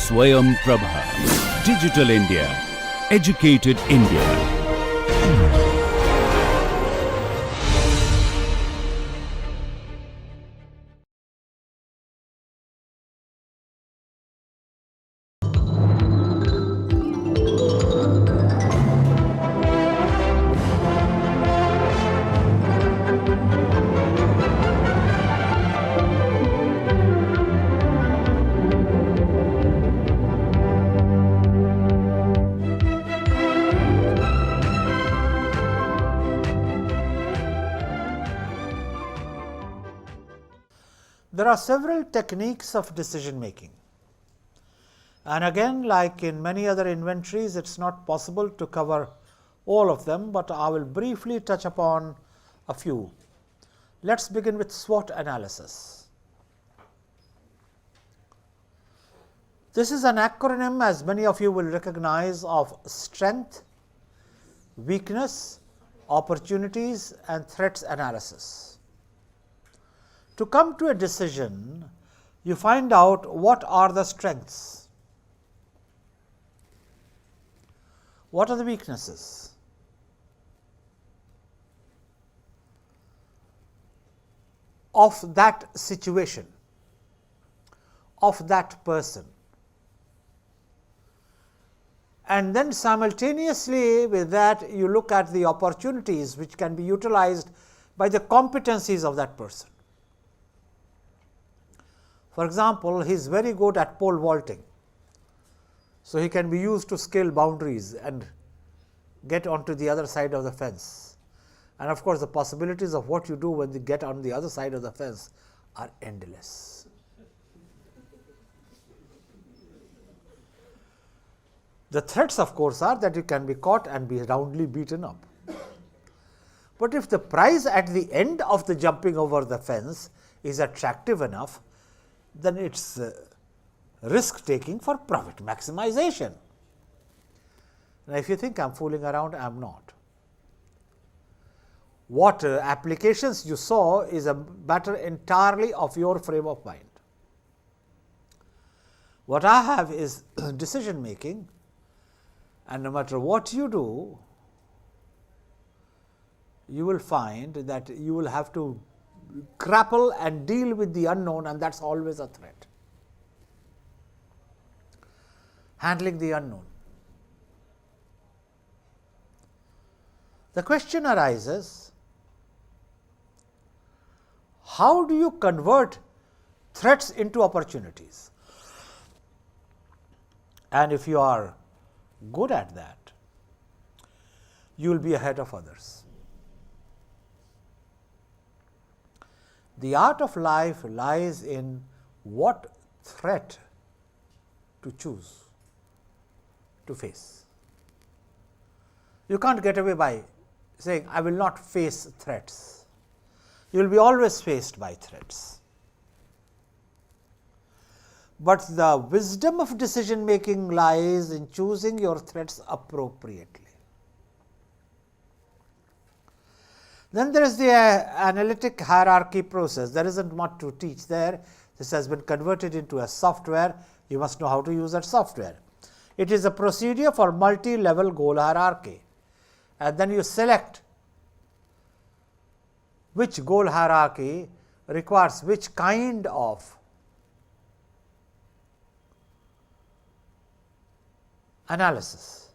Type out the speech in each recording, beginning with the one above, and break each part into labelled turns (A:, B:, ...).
A: Swayam Prabha. Digital India. Educated India.
B: There are several techniques of decision making, and again, like in many other inventories, it is not possible to cover all of them, but I will briefly touch upon a few. Let us begin with SWOT analysis. This is an acronym, as many of you will recognize, of strength, weakness, opportunities and threats analysis. To come to a decision, you find out what are the strengths, what are the weaknesses, of that situation, of that person, and then simultaneously with that you look at the opportunities which can be utilized by the competencies of that person. For example, he is very good at pole vaulting, so he can be used to scale boundaries and get onto the other side of the fence. And of course, the possibilities of what you do when you get on the other side of the fence are endless. The threats, of course, are that you can be caught and be roundly beaten up. But if the prize at the end of the jumping over the fence is attractive enough, then it is risk taking for profit maximization. Now, if you think I am fooling around, I am not. What applications you saw is a matter entirely of your frame of mind. What I have is decision making, and no matter what you do, you will find that you will have to grapple and deal with the unknown, and that is always a threat. Handling the unknown. The question arises, how do you convert threats into opportunities? And if you are good at that, you will be ahead of others. The art of life lies in what threat to choose to face. You can't get away by saying, I will not face threats. You will be always faced by threats. But the wisdom of decision making lies in choosing your threats appropriately. Then there is the analytic hierarchy process. There is not much to teach there. This has been converted into a software. You must know how to use that software. It is a procedure for multi-level goal hierarchy, and then you select which goal hierarchy requires which kind of analysis.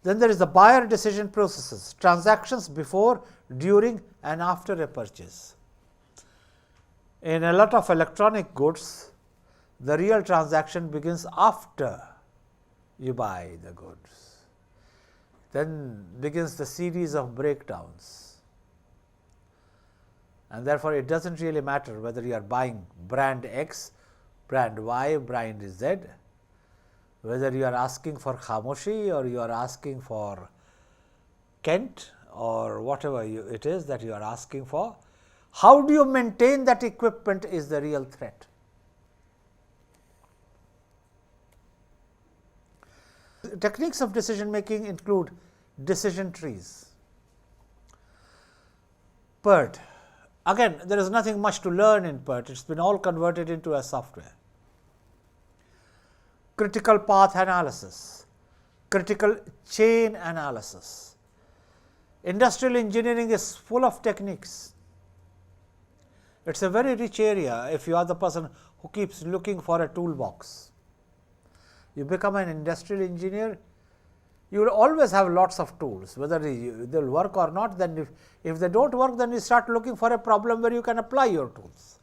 B: Then there is the buyer decision processes, transactions before, during and after a purchase. In a lot of electronic goods, the real transaction begins after you buy the goods. Then begins the series of breakdowns, and therefore, it does not really matter whether you are buying brand X, brand Y, brand Z, whether you are asking for Khamoshi or you are asking for Kent or whatever it is that you are asking for. How do you maintain that equipment is the real threat. Techniques of decision making include decision trees. PERT. Again, there is nothing much to learn in PERT, it has been all converted into a software. critical path analysis, critical chain analysis. Industrial engineering is full of techniques. It is a very rich area if you are the person who keeps looking for a toolbox. You become an industrial engineer, you will always have lots of tools, whether they will work or not. Then if they do not work, then you start looking for a problem where you can apply your tools.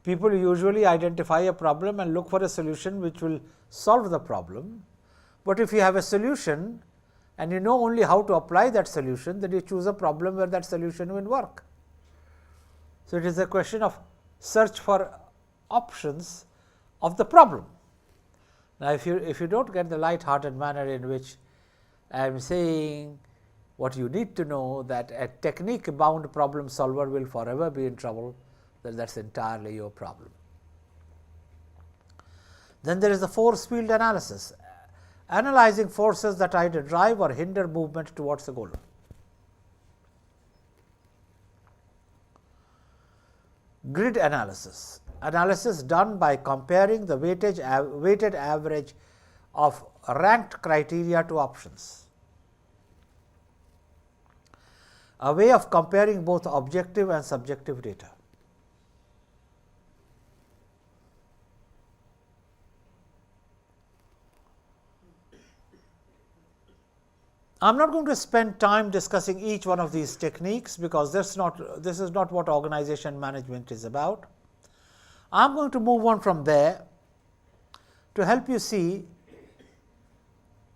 B: People usually identify a problem and look for a solution which will solve the problem. But if you have a solution and you know only how to apply that solution, then you choose a problem where that solution will work. So, it is a question of search for options of the problem. Now, if you do not get the light-hearted manner in which I am saying, what you need to know that a technique-bound problem solver will forever be in trouble, then that is entirely your problem. Then there is the force field analysis, analyzing forces that either drive or hinder movement towards a goal. Grid analysis, analysis done by comparing the weighted average of ranked criteria to options. A way of comparing both objective and subjective data. I am not going to spend time discussing each one of these techniques, because this is not what organization management is about. I am going to move on from there to help you see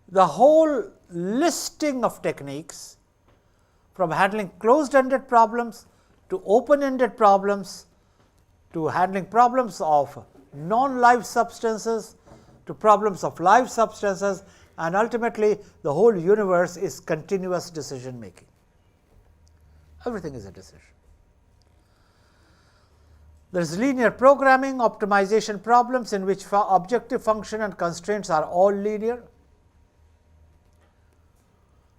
B: the whole listing of techniques, from handling closed-ended problems to open-ended problems, to handling problems of non-live substances, to problems of live substances, and ultimately the whole universe is continuous decision making. Everything is a decision. There is linear programming, optimization problems in which objective function and constraints are all linear.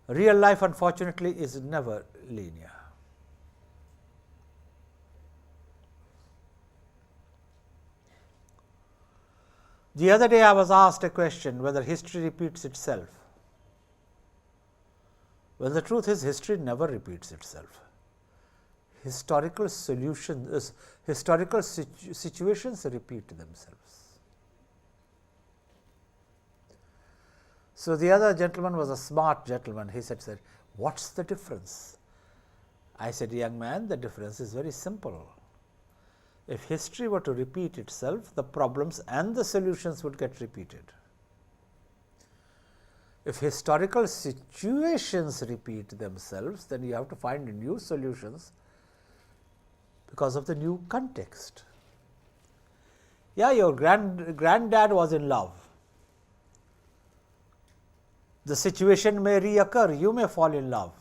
B: Real life, unfortunately, is never linear. The other day I was asked a question whether history repeats itself. Well, the truth is history never repeats itself. Historical situations repeat themselves. So, the other gentleman was a smart gentleman. He said, "What's the difference?" I said, "Young man, the difference is very simple. If history were to repeat itself, the problems and the solutions would get repeated. If historical situations repeat themselves, then you have to find new solutions because of the new context. Yeah, your granddad was in love. The situation may reoccur, you may fall in love.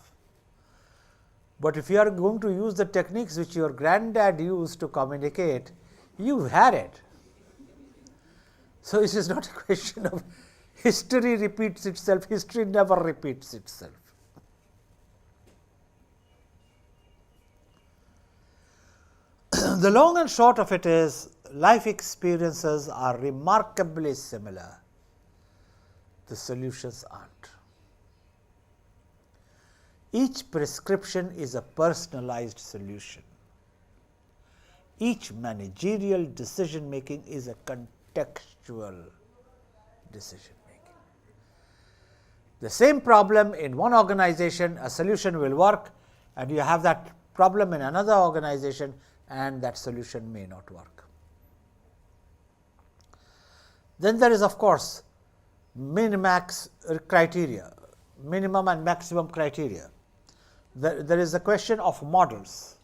B: But if you are going to use the techniques which your granddad used to communicate, you had it. So, it is not a question of history repeats itself, history never repeats itself. The long and short of it is, life experiences are remarkably similar, the solutions aren't. Each prescription is a personalized solution. Each managerial decision making is a contextual decision making. The same problem in one organization, a solution will work, and you have that problem in another organization, and that solution may not work. Then there is, of course, min-max criteria, minimum and maximum criteria. There is a question of models.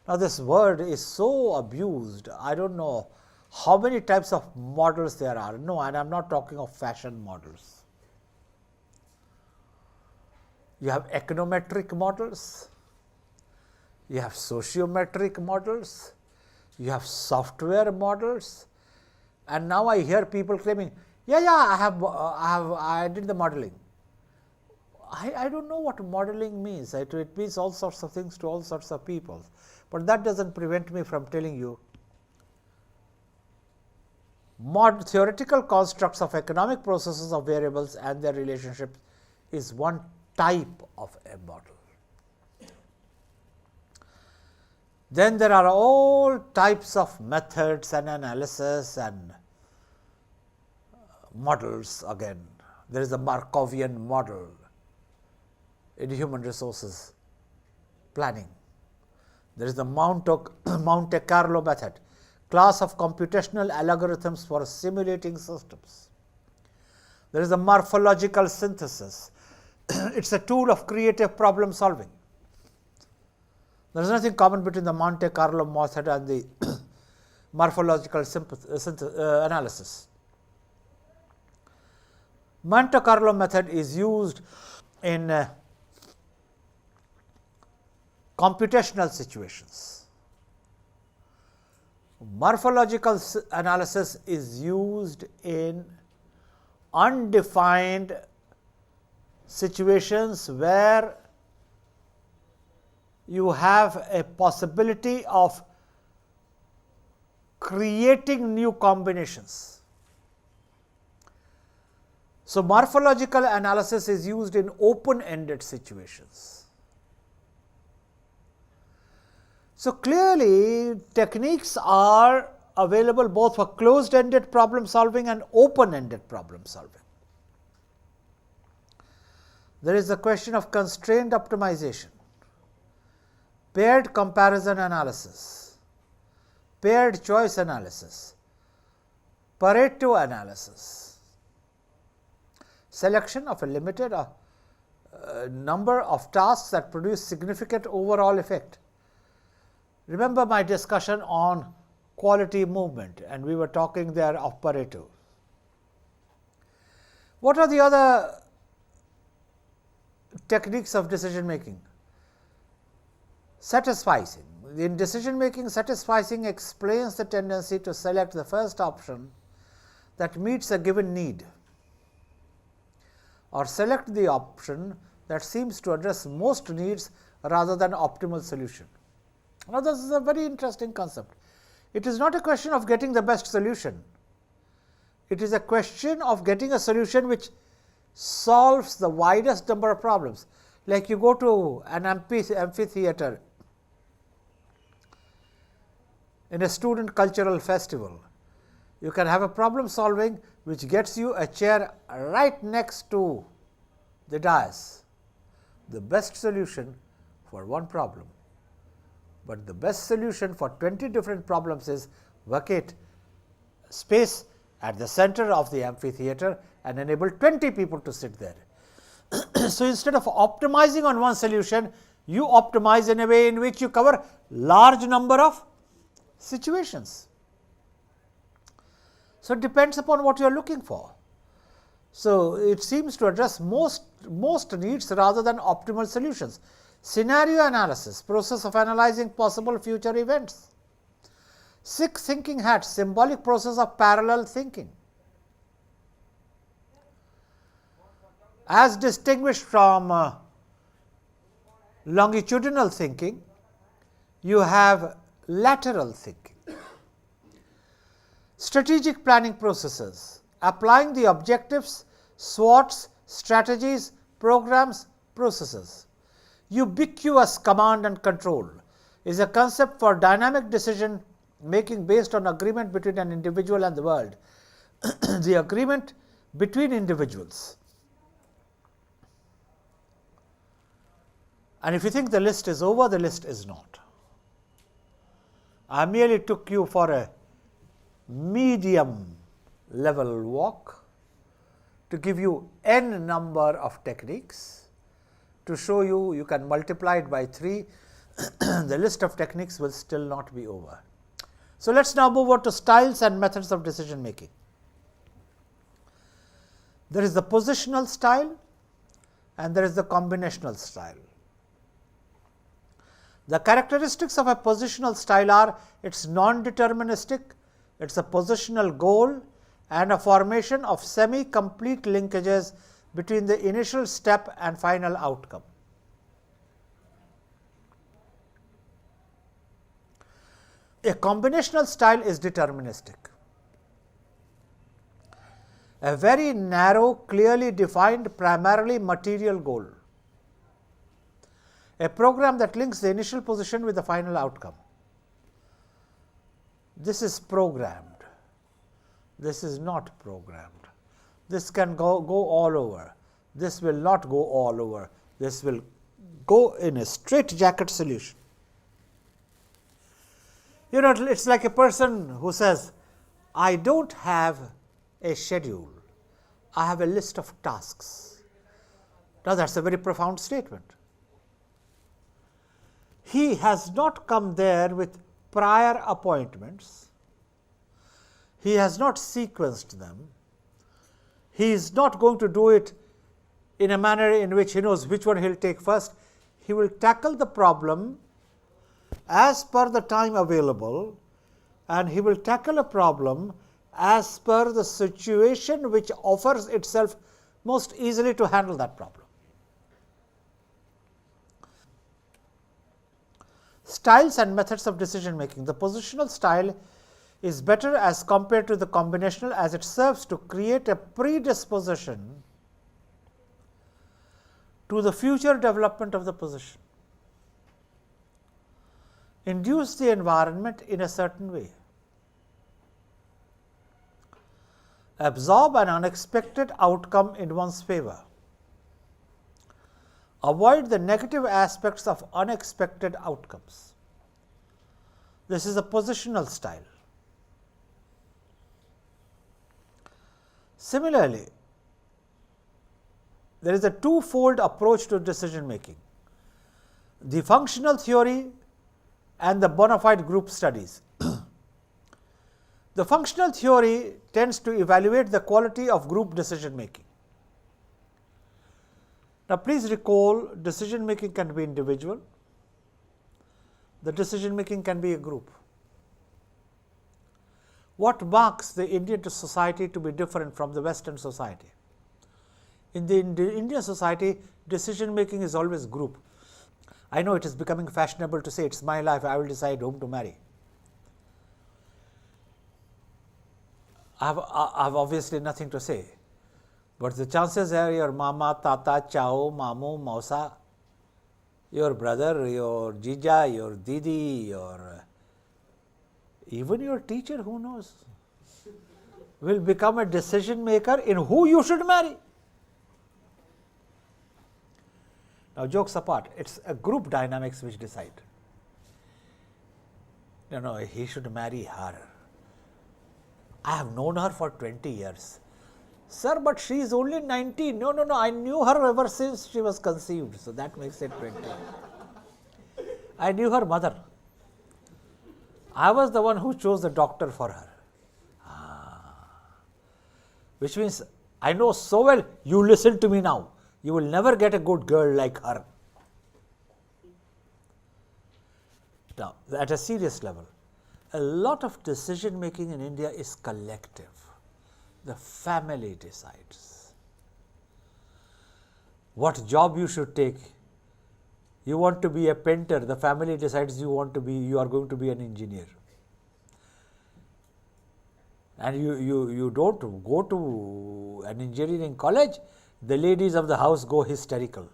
B: Now, this word is so abused, I do not know how many types of models there are. No, and I am not talking of fashion models. You have econometric models, you have sociometric models, you have software models, and now I hear people claiming, I did the modeling. I do not know what modeling means. It means all sorts of things to all sorts of people, but that does not prevent me from telling you theoretical constructs of economic processes of variables and their relationships is one type of a model. Then there are all types of methods and analysis and models again. There is a Markovian model in human resources planning. There is the Monte Carlo method, class of computational algorithms for simulating systems. There is a morphological synthesis. It is a tool of creative problem solving. There is nothing common between the Monte Carlo method and the morphological analysis. Monte Carlo method is used in computational situations. Morphological analysis is used in undefined situations where you have a possibility of creating new combinations. So, morphological analysis is used in open-ended situations. So, clearly techniques are available both for closed-ended problem solving and open-ended problem solving. There is the question of constrained optimization, paired comparison analysis, paired choice analysis, Pareto analysis, selection of a limited number of tasks that produce significant overall effect. Remember my discussion on quality movement, and we were talking there of Pareto. What are the other techniques of decision making? Satisficing. In decision making, satisficing explains the tendency to select the first option that meets a given need, or select the option that seems to address most needs rather than optimal solution. Now, this is a very interesting concept. It is not a question of getting the best solution. It is a question of getting a solution which solves the widest number of problems. Like you go to an amphitheater in a student cultural festival, you can have a problem solving which gets you a chair right next to the dais, the best solution for one problem. But the best solution for 20 different problems is vacate space at the center of the amphitheater and enable 20 people to sit there. So, instead of optimizing on one solution, you optimize in a way in which you cover large number of situations. So, it depends upon what you are looking for. So, it seems to address most needs rather than optimal solutions. Scenario analysis, process of analyzing possible future events. 6 thinking hats, symbolic process of parallel thinking. As distinguished from longitudinal thinking, you have lateral thinking. Strategic planning processes, applying the objectives, SWOTs, strategies, programs, processes. Ubiquitous command and control is a concept for dynamic decision making based on agreement between an individual and the world. The agreement between individuals. And if you think the list is over, the list is not. I merely took you for a medium level walk to give you n number of techniques, to show you can multiply it by 3, the list of techniques will still not be over. So, let us now move on to styles and methods of decision making. There is the positional style and there is the combinational style. The characteristics of a positional style are it's non-deterministic, it's a positional goal and a formation of semi-complete linkages between the initial step and final outcome. A combinational style is deterministic. a very narrow, clearly defined, primarily material goal. A program that links the initial position with the final outcome. This is programmed. This is not programmed. This can go all over. This will not go all over. This will go in a straitjacket solution. You know, it's like a person who says, I don't have a schedule. I have a list of tasks. Now, that's a very profound statement. He has not come there with prior appointments. He has not sequenced them. He is not going to do it in a manner in which he knows which one he will take first. He will tackle the problem as per the time available, and he will tackle a problem as per the situation which offers itself most easily to handle that problem. Styles and methods of decision making. The positional style is better as compared to the combinational, as it serves to create a predisposition to the future development of the position. Induce the environment in a certain way. Absorb an unexpected outcome in one's favor. Avoid the negative aspects of unexpected outcomes. This is a positional style. Similarly, there is a twofold approach to decision making: the functional theory and the bona fide group studies. The functional theory tends to evaluate the quality of group decision making. Now, please recall, decision making can be individual, the decision making can be a group. What marks the Indian society to be different from the Western society? In the Indian society, decision making is always group. I know it is becoming fashionable to say, it's my life, I will decide whom to marry. I have obviously nothing to say, but the chances are your mama, tata, chao, mamu, mausa, your brother, your jija, your didi, even your teacher, who knows, will become a decision maker in who you should marry. Now, jokes apart, it's a group dynamics which decide. He should marry her. I have known her for 20 years. Sir, but she is only 19. No, I knew her ever since she was conceived. So, that makes it 20. I knew her mother. I was the one who chose the doctor for her. Which means, I know so well, you listen to me now. You will never get a good girl like her. Now, at a serious level, a lot of decision making in India is collective. The family decides what job you should take. You want to be a painter, the family decides you are going to be an engineer. And you don't go to an engineering college, the ladies of the house go hysterical.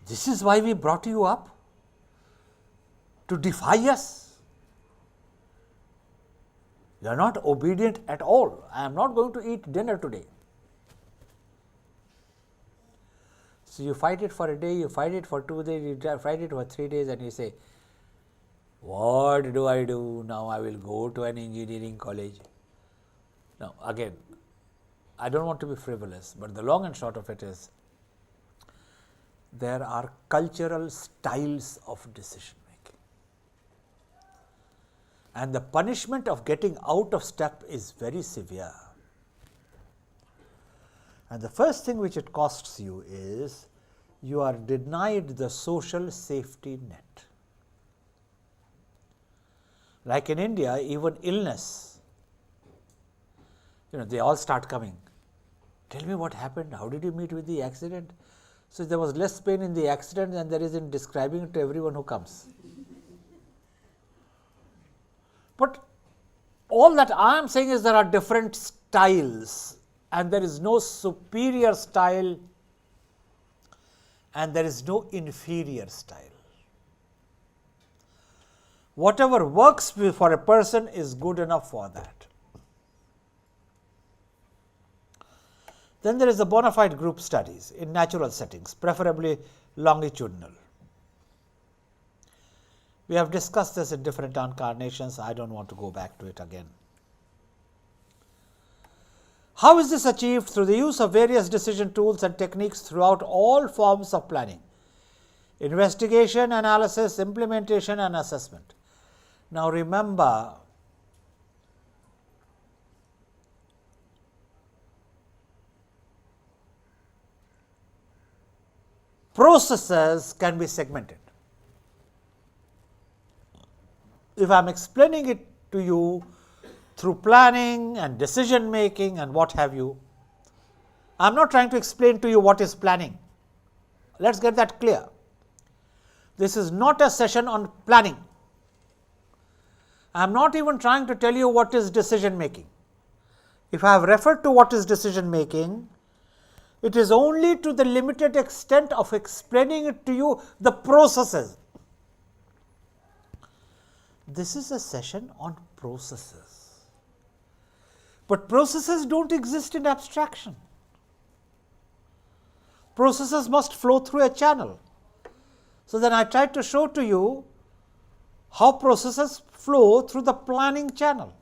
B: This is why we brought you up, to defy us. You are not obedient at all. I am not going to eat dinner today. So, you fight it for a day, you fight it for 2 days, you fight it for 3 days, and you say, what do I do now? I will go to an engineering college. Now, again, I don't want to be frivolous, but the long and short of it is, there are cultural styles of decision making. And the punishment of getting out of step is very severe. And the first thing which it costs you is, you are denied the social safety net. Like in India, even illness, they all start coming. Tell me what happened, how did you meet with the accident? So, there was less pain in the accident than there is in describing it to everyone who comes. But all that I am saying is, there are different styles and there is no superior style and there is no inferior style. Whatever works for a person is good enough for that. Then there is the bona fide group studies in natural settings, preferably longitudinal. We have discussed this in different incarnations. I don't want to go back to it again. How is this achieved? Through the use of various decision tools and techniques throughout all forms of planning: investigation, analysis, implementation and assessment. Now remember, processes can be segmented. If I am explaining it to you through planning and decision making and what have you, I am not trying to explain to you what is planning. Let us get that clear. This is not a session on planning. I am not even trying to tell you what is decision making. If I have referred to what is decision making, it is only to the limited extent of explaining it to you the processes. This is a session on processes. But processes don't exist in abstraction. Processes must flow through a channel. So then I tried to show to you how processes flow through the planning channel.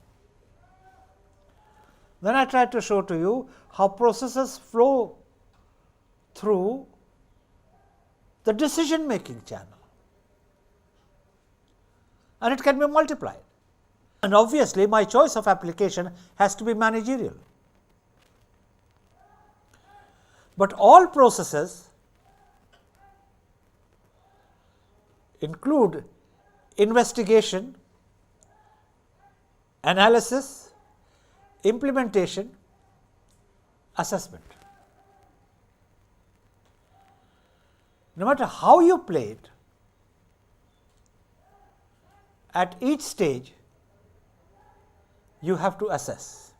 B: Then I tried to show to you how processes flow through the decision making channel. And it can be multiplied. And obviously, my choice of application has to be managerial. But all processes include investigation, analysis, implementation, assessment. No matter how you play it, at each stage you have to assess.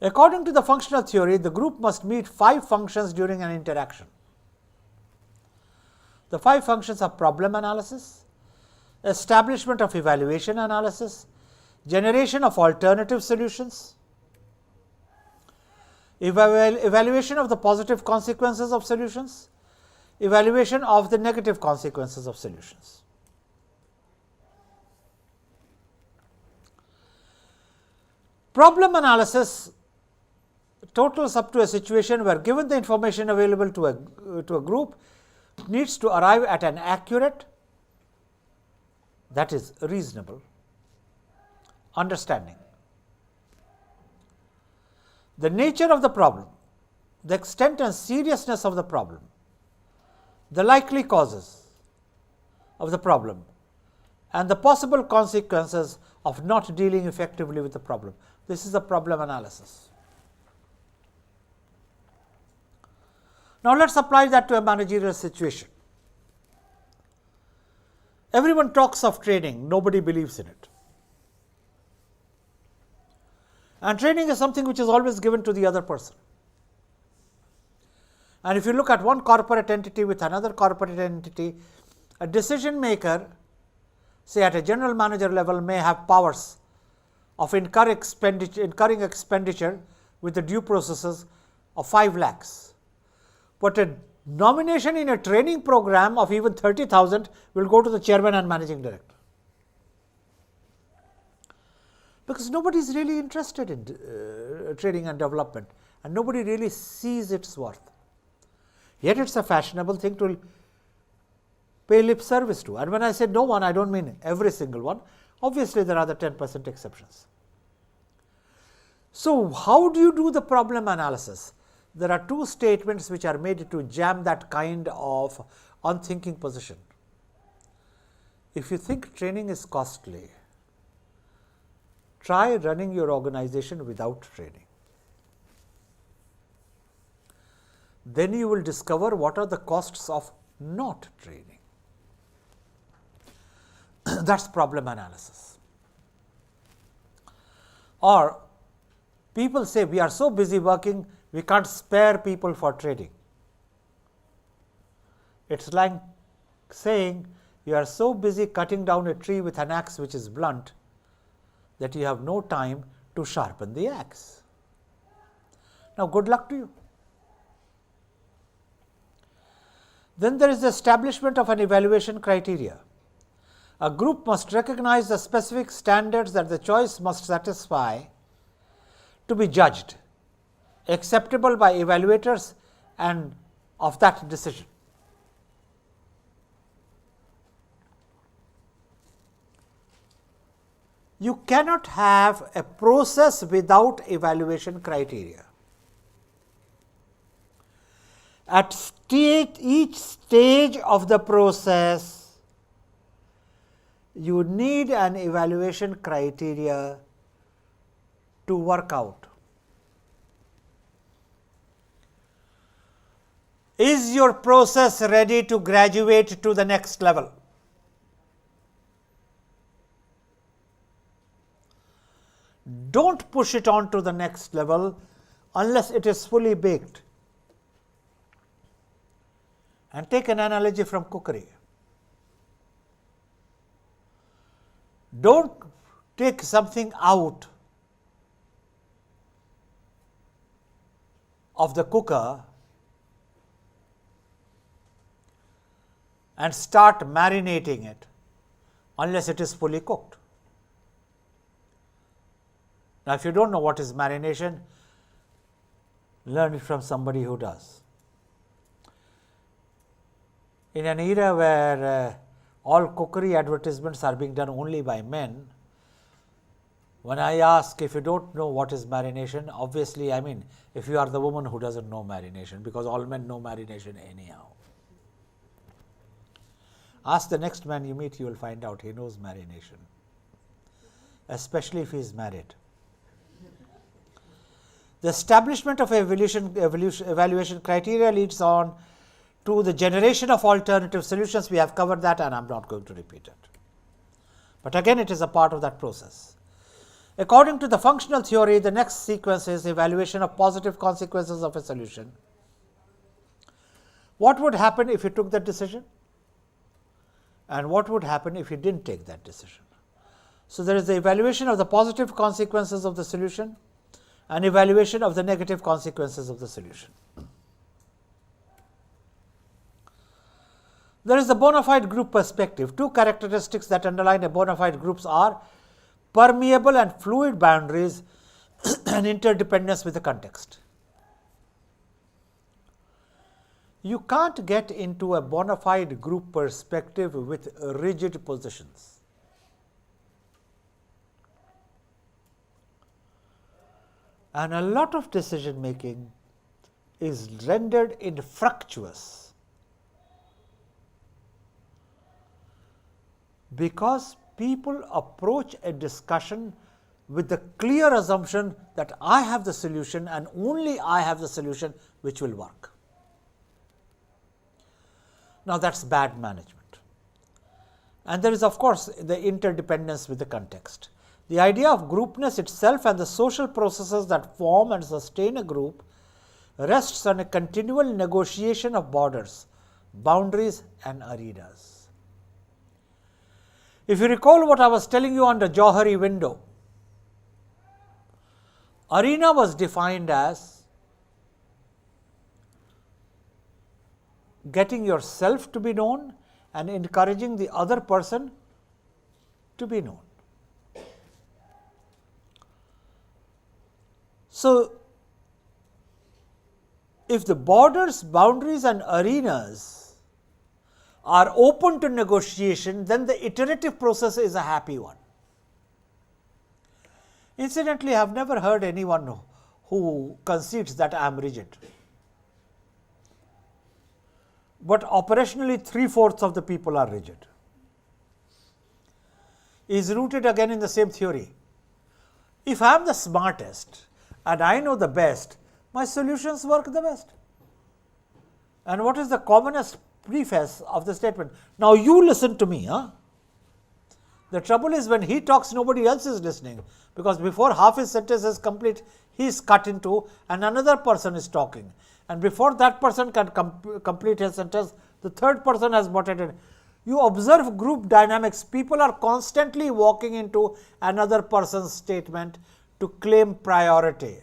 B: According to the functional theory, the group must meet 5 functions during an interaction. The 5 functions are problem analysis, establishment of evaluation analysis, generation of alternative solutions, evaluation of the positive consequences of solutions, evaluation of the negative consequences of solutions. Problem analysis totals up to a situation where, given the information available to a group, it needs to arrive at an accurate, that is reasonable, understanding. The nature of the problem, the extent and seriousness of the problem, the likely causes of the problem, and the possible consequences of not dealing effectively with the problem. This is the problem analysis. Now, let us apply that to a managerial situation. Everyone talks of training, nobody believes in it. And training is something which is always given to the other person. And if you look at one corporate entity with another corporate entity, a decision maker, say at a general manager level, may have powers of incurring expenditure with the due processes of 5 lakhs. But a nomination in a training program of even 30,000 will go to the chairman and managing director. Because nobody is really interested in training and development, and nobody really sees its worth. Yet it is a fashionable thing to pay lip service to. And when I say no one, I don't mean every single one. Obviously, there are the 10% exceptions. So, how do you do the problem analysis? There are 2 statements which are made to jam that kind of unthinking position. If you think training is costly, try running your organization without training. Then you will discover what are the costs of not training. That's problem analysis. Or people say we are so busy working, we can't spare people for trading. It's like saying you are so busy cutting down a tree with an axe which is blunt that you have no time to sharpen the axe. Now, good luck to you. Then there is the establishment of an evaluation criteria. A group must recognize the specific standards that the choice must satisfy to be judged, acceptable by evaluators and of that decision. You cannot have a process without evaluation criteria. At each stage of the process, you need an evaluation criteria to work out. Is your process ready to graduate to the next level? Don't push it on to the next level unless it is fully baked. And take an analogy from cookery. Don't take something out of the cooker and start marinating it unless it is fully cooked. Now, if you don't know what is marination, learn it from somebody who does. In an era where all cookery advertisements are being done only by men, when I ask if you don't know what is marination, obviously I mean if you are the woman who doesn't know marination, because all men know marination anyhow. Ask the next man you meet, you will find out he knows marination, especially if he is married. The establishment of evaluation criteria leads on to the generation of alternative solutions. We have covered that and I am not going to repeat it. But again, it is a part of that process. According to the functional theory, the next sequence is evaluation of positive consequences of a solution. What would happen if you took that decision? And what would happen if you didn't take that decision? So, there is the evaluation of the positive consequences of the solution and evaluation of the negative consequences of the solution. There is the bona fide group perspective. Two characteristics that underline a bona fide groups are permeable and fluid boundaries and interdependence with the context. You can't get into a bona fide group perspective with rigid positions. And a lot of decision making is rendered infructuous because people approach a discussion with the clear assumption that I have the solution and only I have the solution which will work. Now, that is bad management. And there is of course the interdependence with the context. The idea of groupness itself and the social processes that form and sustain a group rests on a continual negotiation of borders, boundaries and arenas. If you recall what I was telling you on the Johari window, arena was defined as getting yourself to be known and encouraging the other person to be known. So, if the borders, boundaries and arenas are open to negotiation, then the iterative process is a happy one. Incidentally, I have never heard anyone who concedes that I am rigid. But operationally, 3/4 of the people are rigid. Is rooted again in the same theory. If I am the smartest and I know the best, my solutions work the best. And what is the commonest preface of the statement? Now, you listen to me. The trouble is when he talks, nobody else is listening, because before half his sentence is complete, he is cut into and another person is talking. And before that person can complete his sentence, the third person has butted in. You observe group dynamics, people are constantly walking into another person's statement to claim priority.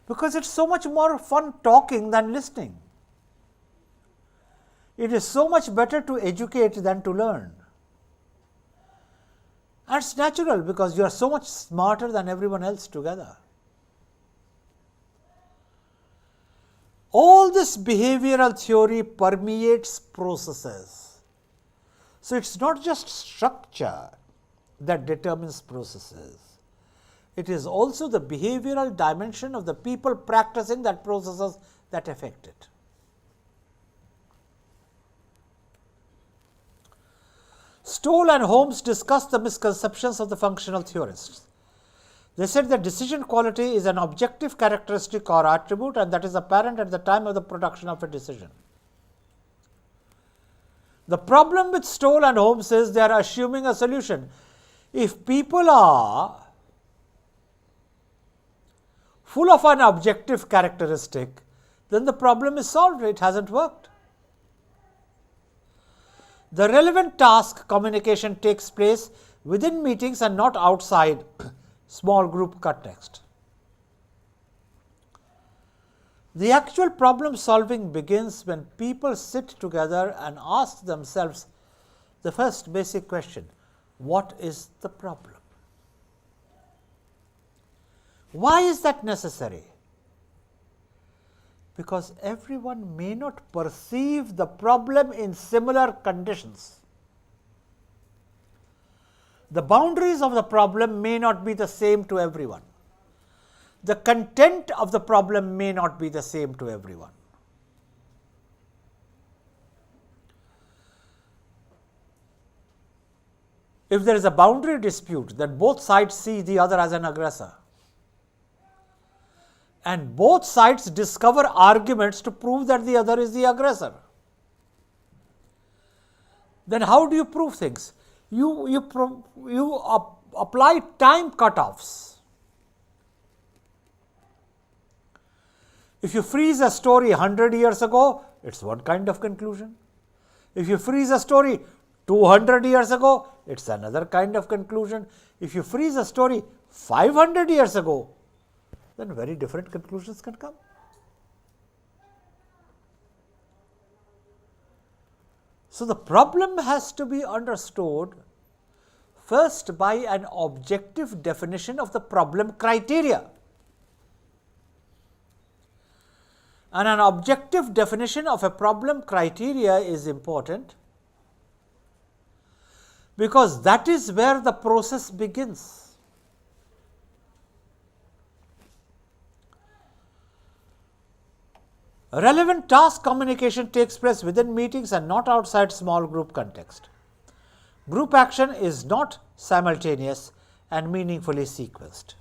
B: Because it's so much more fun talking than listening. It is so much better to educate than to learn. And it's natural because you are so much smarter than everyone else together. All this behavioral theory permeates processes. So, it is not just structure that determines processes. It is also the behavioral dimension of the people practicing that processes that affect it. Stoll and Holmes discussed the misconceptions of the functional theorists. They said that decision quality is an objective characteristic or attribute and that is apparent at the time of the production of a decision. The problem with Stoll and Holmes is they are assuming a solution. If people are full of an objective characteristic, then the problem is solved, it hasn't worked. The relevant task communication takes place within meetings and not outside small group context. The actual problem solving begins when people sit together and ask themselves the first basic question: what is the problem? Why is that necessary? Because everyone may not perceive the problem in similar conditions. The boundaries of the problem may not be the same to everyone. The content of the problem may not be the same to everyone. If there is a boundary dispute, then both sides see the other as an aggressor. And both sides discover arguments to prove that the other is the aggressor. Then how do you prove things? You apply time cutoffs. If you freeze a story 100 years ago, it's one kind of conclusion. If you freeze a story 200 years ago, it's another kind of conclusion. If you freeze a story 500 years ago, then very different conclusions can come. So, the problem has to be understood first by an objective definition of the problem criteria. And an objective definition of a problem criteria is important because that is where the process begins. Relevant task communication takes place within meetings and not outside small group context. Group action is not simultaneous and meaningfully sequenced.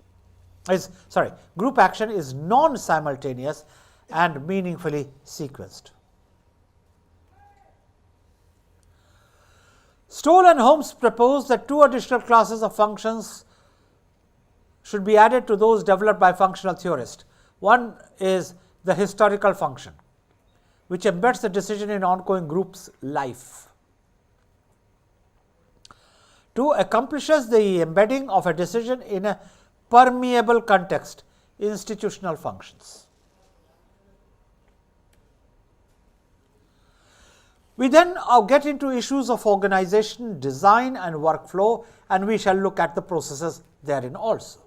B: Group action is non-simultaneous and meaningfully sequenced. Stoll and Holmes proposed that two additional classes of functions should be added to those developed by functional theorists. One is the historical function, which embeds the decision in ongoing group's life. Two, accomplishes the embedding of a decision in a permeable context, institutional functions. We then get into issues of organization, design and workflow, and we shall look at the processes therein also.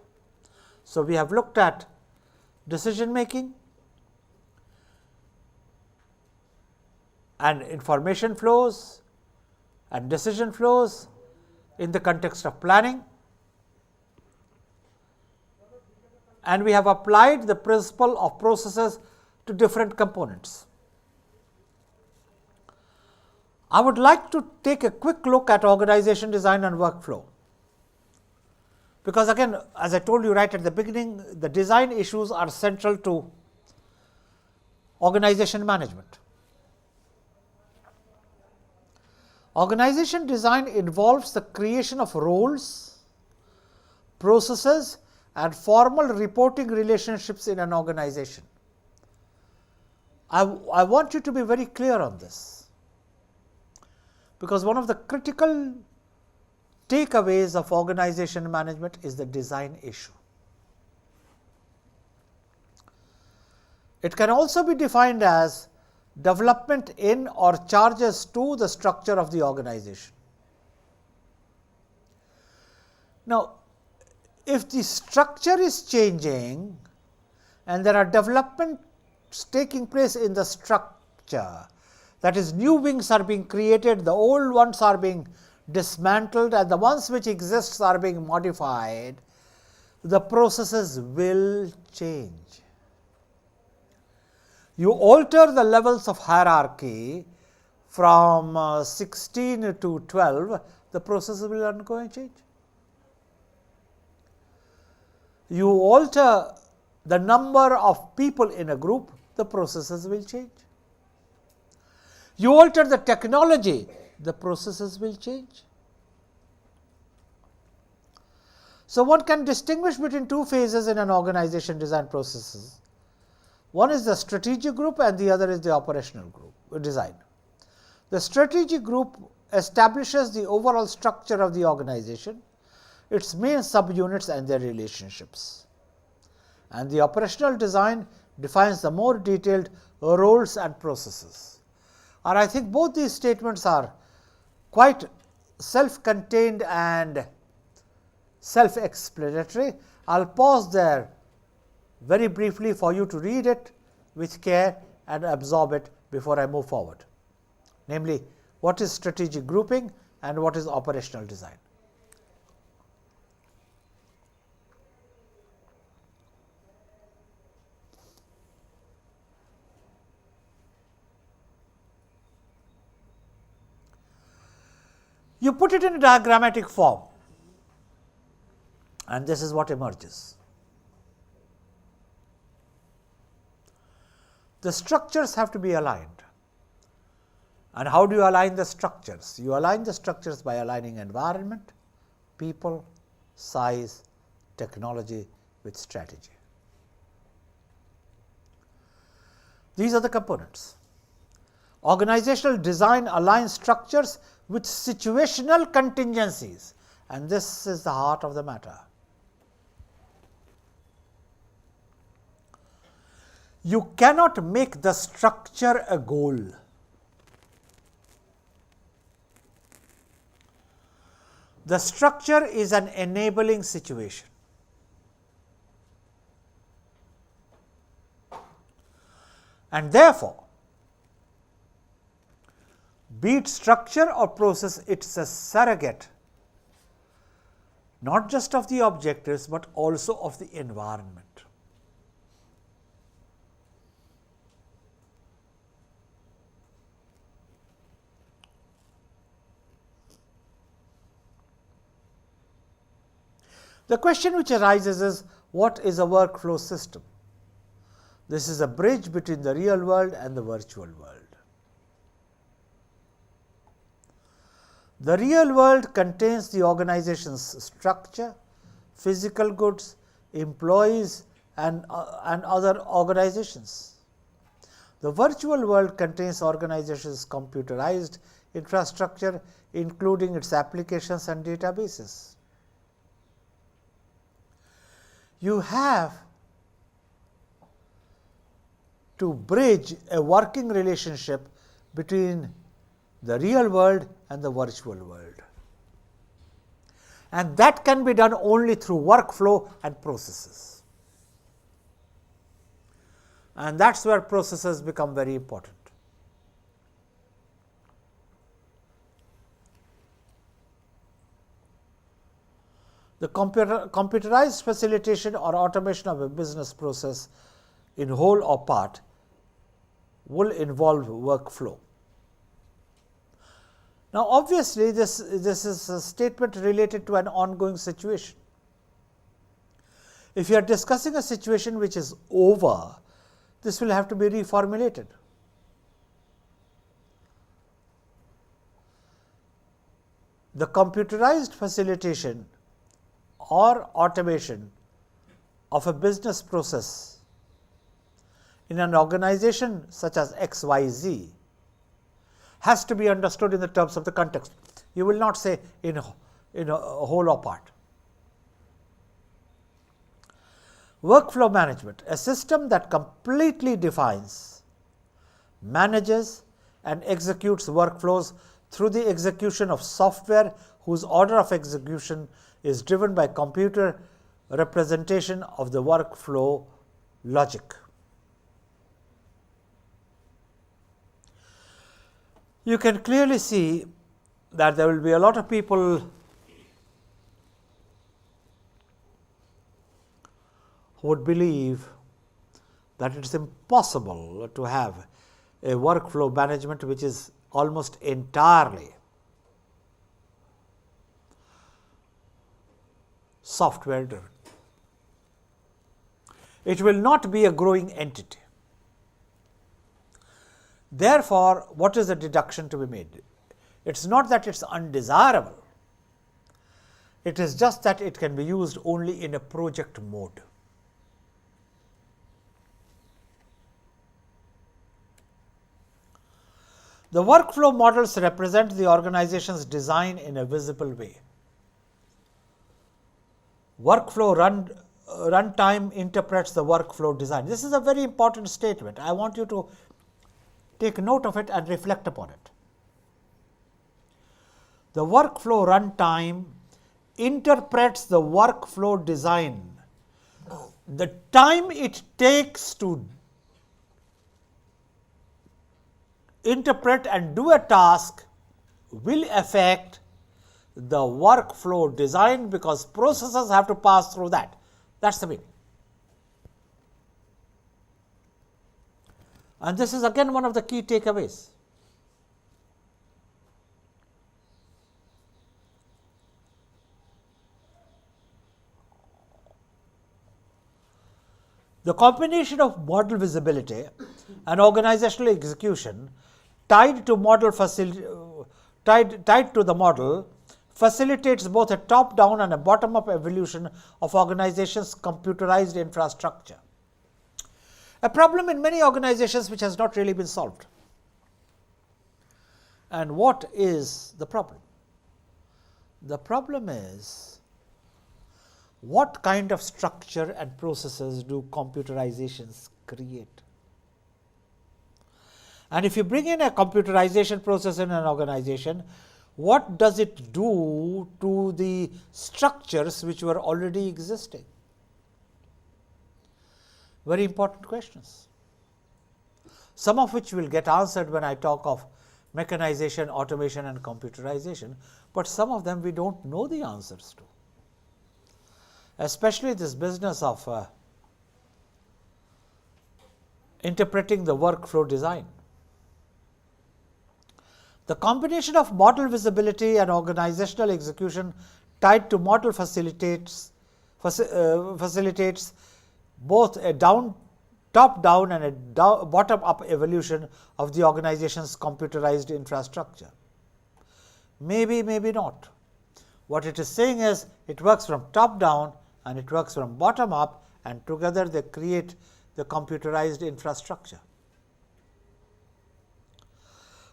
B: So, we have looked at decision making and information flows and decision flows in the context of planning, and we have applied the principle of processes to different components. I would like to take a quick look at organization design and workflow, because again, as I told you right at the beginning, the design issues are central to organization management. Organization design involves the creation of roles, processes and formal reporting relationships in an organization. I want you to be very clear on this, because one of the critical takeaways of organization management is the design issue. It can also be defined as development in or charges to the structure of the organization. Now, if the structure is changing and there are developments taking place in the structure, that is, new wings are being created, the old ones are being dismantled and the ones which exist are being modified, the processes will change. You alter the levels of hierarchy from 16 to 12, the processes will undergo a change. You alter the number of people in a group, the processes will change. You alter the technology, the processes will change. So, one can distinguish between two phases in an organization design processes. One is the strategic group and the other is the operational group design. The strategic group establishes the overall structure of the organization, its main subunits and their relationships. And the operational design defines the more detailed roles and processes. And I think both these statements are quite self-contained and self-explanatory. I will pause there very briefly for you to read it with care and absorb it before I move forward. Namely, what is strategic grouping and what is operational design. You put it in a diagrammatic form and this is what emerges. The structures have to be aligned. And how do you align the structures? You align the structures by aligning environment, people, size, technology with strategy. These are the components. Organizational design aligns structures with situational contingencies, and this is the heart of the matter. You cannot make the structure a goal. The structure is an enabling situation. And therefore, be it structure or process, it is a surrogate not just of the objectives, but also of the environment. The question which arises is, what is a workflow system? This is a bridge between the real world and the virtual world. The real world contains the organization's structure, physical goods, employees and other organizations. The virtual world contains organization's computerized infrastructure, including its applications and databases. You have to bridge a working relationship between the real world and the virtual world. And that can be done only through workflow and processes. And that is where processes become very important. The computerized facilitation or automation of a business process in whole or part will involve workflow. Now, obviously, this is a statement related to an ongoing situation. If you are discussing a situation which is over, this will have to be reformulated. the computerized facilitation or automation of a business process in an organization such as XYZ has to be understood in the terms of the context. You will not say in a whole or part. Workflow management, a system that completely defines, manages and executes workflows through the execution of software whose order of execution is driven by computer representation of the workflow logic. You can clearly see that there will be a lot of people who would believe that it is impossible to have a workflow management which is almost entirely software driven. It will not be a growing entity. Therefore, what is the deduction to be made? It is not that it is undesirable, it is just that it can be used only in a project mode. The workflow models represent the organization's design in a visible way. Workflow runtime interprets the workflow design. This is a very important statement. I want you to take note of it and reflect upon it. The workflow runtime interprets the workflow design. The time it takes to interpret and do a task will affect the workflow design, because processes have to pass through that. That is the meaning. And this is again one of the key takeaways. The combination of model visibility and organizational execution tied to the model facilitates both a top-down and a bottom-up evolution of organizations' computerized infrastructure. A problem in many organizations which has not really been solved. And what is the problem? The problem is, what kind of structure and processes do computerizations create? And if you bring in a computerization process in an organization, what does it do to the structures which were already existing? Very important questions, some of which will get answered when I talk of mechanization, automation and computerization, but some of them we do not know the answers to, especially this business of interpreting the workflow design. The combination of model visibility and organizational execution tied to model facilitates both a top-down and a bottom-up evolution of the organization's computerized infrastructure. Maybe, maybe not. What it is saying is, it works from top-down and it works from bottom-up, and together they create the computerized infrastructure.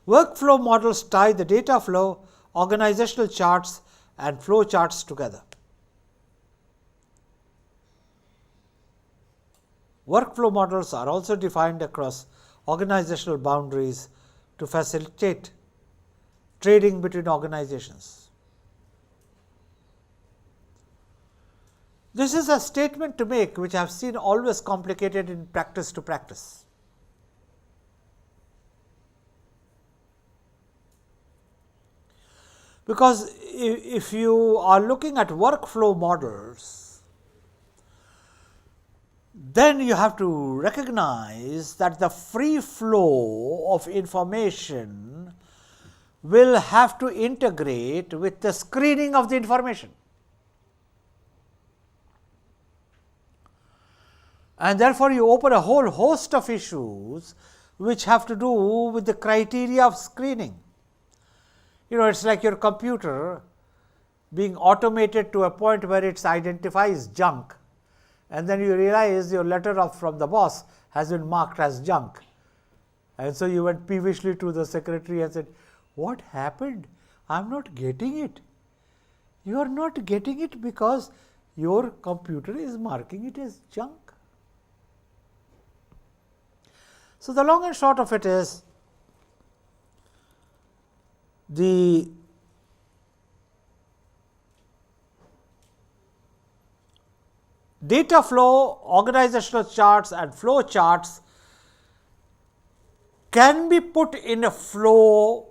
B: Workflow models tie the data flow, organizational charts and flow charts together. Workflow models are also defined across organizational boundaries to facilitate trading between organizations. This is a statement to make which I have seen always complicated in practice to practice. Because if you are looking at workflow models, then you have to recognize that the free flow of information will have to integrate with the screening of the information. And therefore, you open a whole host of issues which have to do with the criteria of screening. You know, it is like your computer being automated to a point where it identifies junk, and then you realize your letter from the boss has been marked as junk. And so you went peevishly to the secretary and said, what happened? I am not getting it. You are not getting it because your computer is marking it as junk. So, the long and short of it is, the data flow, organizational charts and flow charts can be put in a flow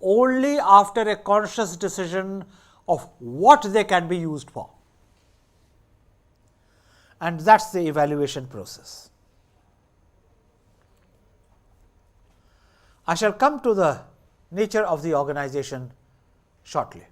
B: only after a conscious decision of what they can be used for, and that is the evaluation process. I shall come to the nature of the organization shortly.